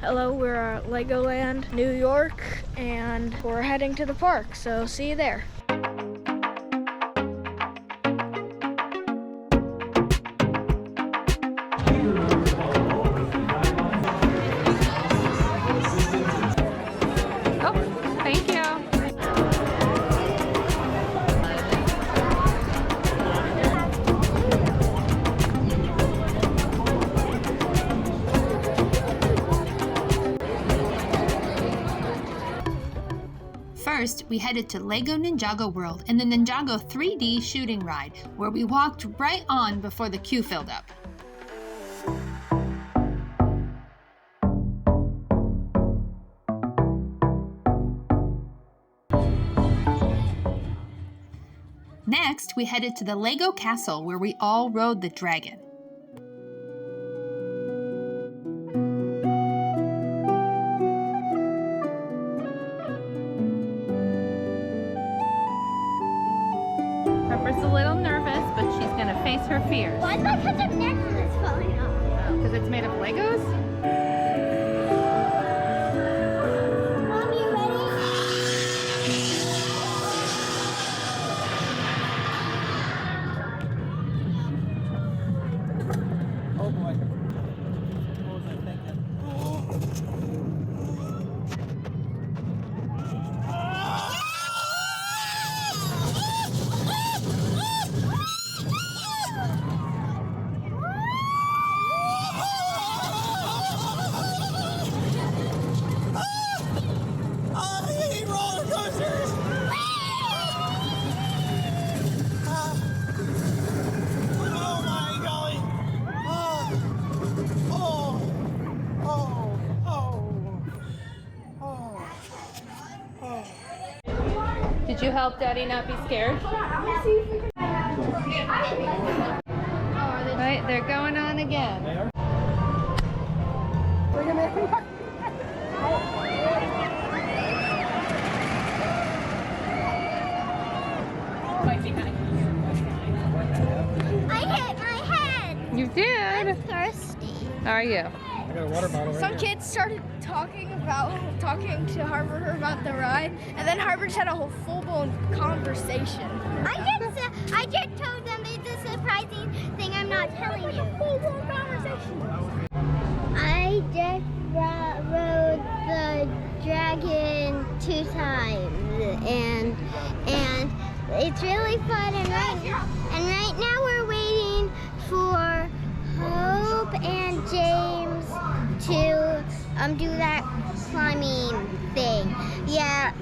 Hello, we're at Legoland, New York, and we're heading to the park, so see you there. First, we headed to Lego Ninjago World and the Ninjago 3D shooting ride, where we walked right on before the queue filled up. Next, we headed to the Lego Castle, where we all rode the dragon. Harper's a little nervous, but she's gonna face her fears. Why is my cousin necklace falling off? Because it's made of Legos? Mom, you ready? Oh boy. What was I thinking? Did you help Daddy not be scared? Right, they're going on again. I hit my head. You did? I'm thirsty. Are you? I got a water bottle right Some here. kids started talking to Harper about the ride, and then Harper just had a whole full-blown conversation. I just told them it's a surprising thing I'm not telling you. Full-blown conversation. I just rode the dragon 2 times, and it's really fun. And right now we're waiting for Hope and James to do that climbing thing. Yeah.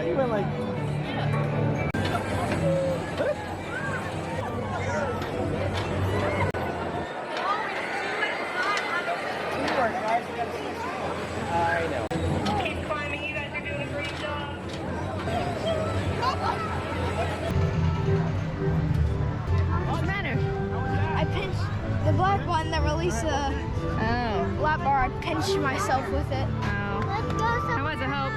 You went like. I know. Keep climbing, you guys are doing a great job. What's the matter? I pinched the black one that released a lap bar. I pinched myself with it. Let's go How was it, Hope?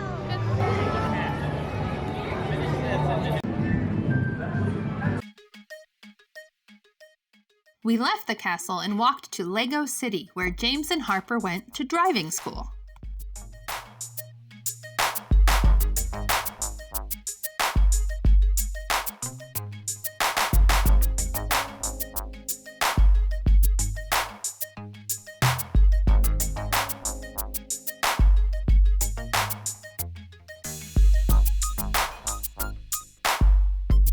We left the castle and walked to Lego City, where James and Harper went to driving school.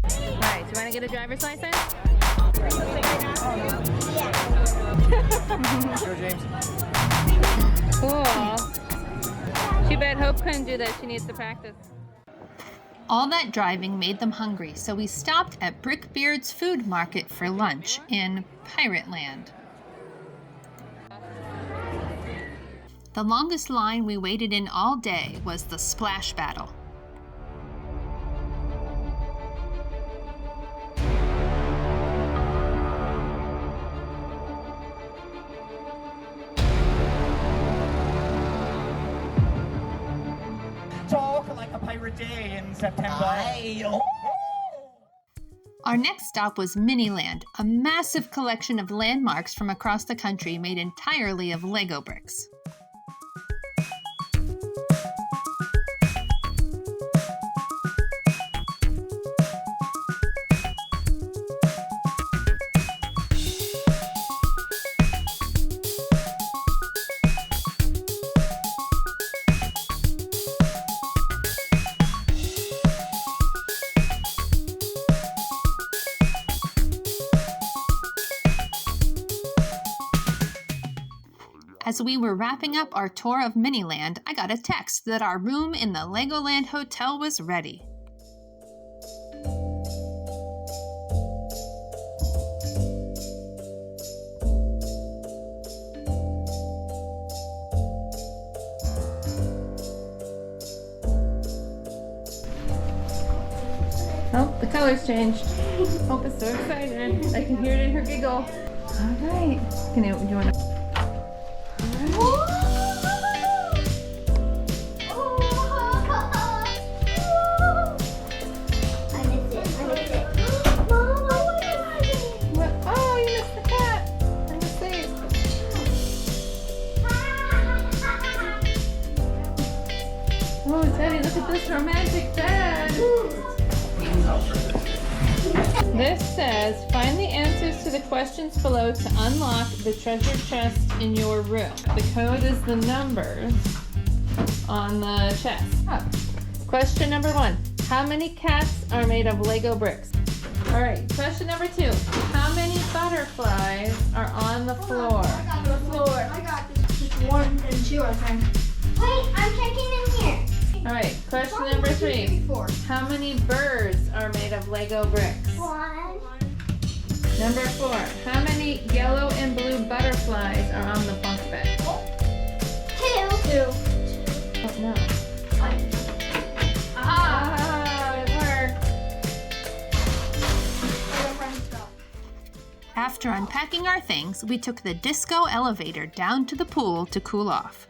Alright, do you want to get a driver's license? Sure, James. Cool. Too bad Hope couldn't do that. She needs to practice. All that driving made them hungry, so we stopped at Brickbeard's food market for lunch in Pirate Land. The longest line we waited in all day was the splash battle. Talk like a pirate day in September. Our next stop was Miniland, a massive collection of landmarks from across the country made entirely of Lego bricks. As we were wrapping up our tour of Miniland, I got a text that our room in the Legoland Hotel was ready. Oh, the colors changed. Hope is so excited. I can hear it in her giggle. All right. Do you want to? Oh, Teddy, look at this romantic bed. This says, find the answers to the questions below to unlock the treasure chest in your room. The code is the numbers on the chest. Oh. Question number 1. How many cats are made of Lego bricks? All right, question number 2. How many butterflies are on the floor? I got this. Just 1 and 2, I think. Wait, I'm checking in here. All right, question number 3. 4. How many birds are made of Lego bricks? 1. Number 4. How many yellow and blue butterflies are on the bunk bed? 2. Oh, no. Ah, it worked. After unpacking our things, we took the disco elevator down to the pool to cool off.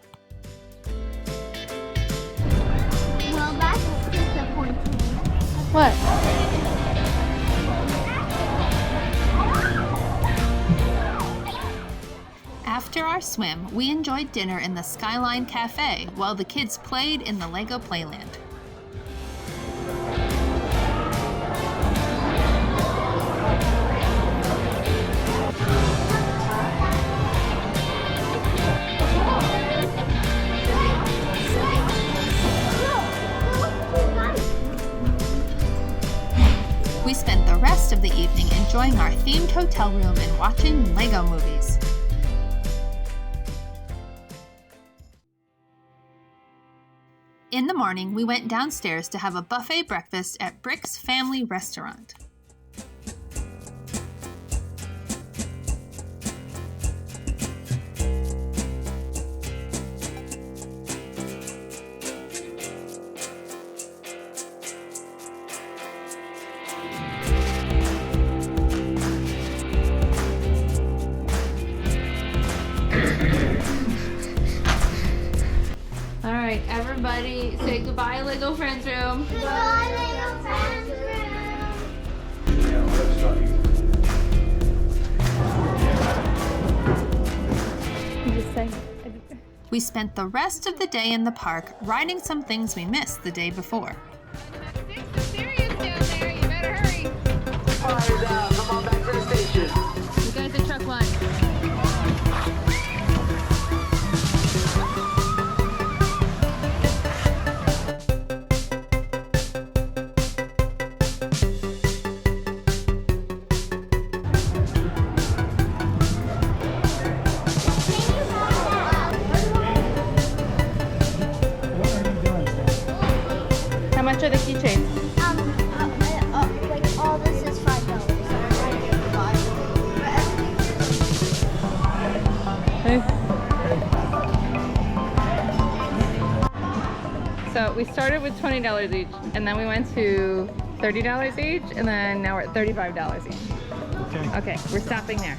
Well, that's disappointing. What? After our swim, we enjoyed dinner in the Skyline Cafe while the kids played in the Lego Playland. We spent the rest of the evening enjoying our themed hotel room and watching Lego movies. In the morning, we went downstairs to have a buffet breakfast at Brick's Family Restaurant. All right, everybody say goodbye, Lego Friends Room. Goodbye, little friends room. You just say. We spent the rest of the day in the park riding some things we missed the day before. Serious down there, you better hurry. Come on back to the station. You guys are truck 1. How much are the keychains? Like all this is $5. So we started with $20 each, and then we went to $30 each, and then now we're at $35 each. Okay, we're stopping there.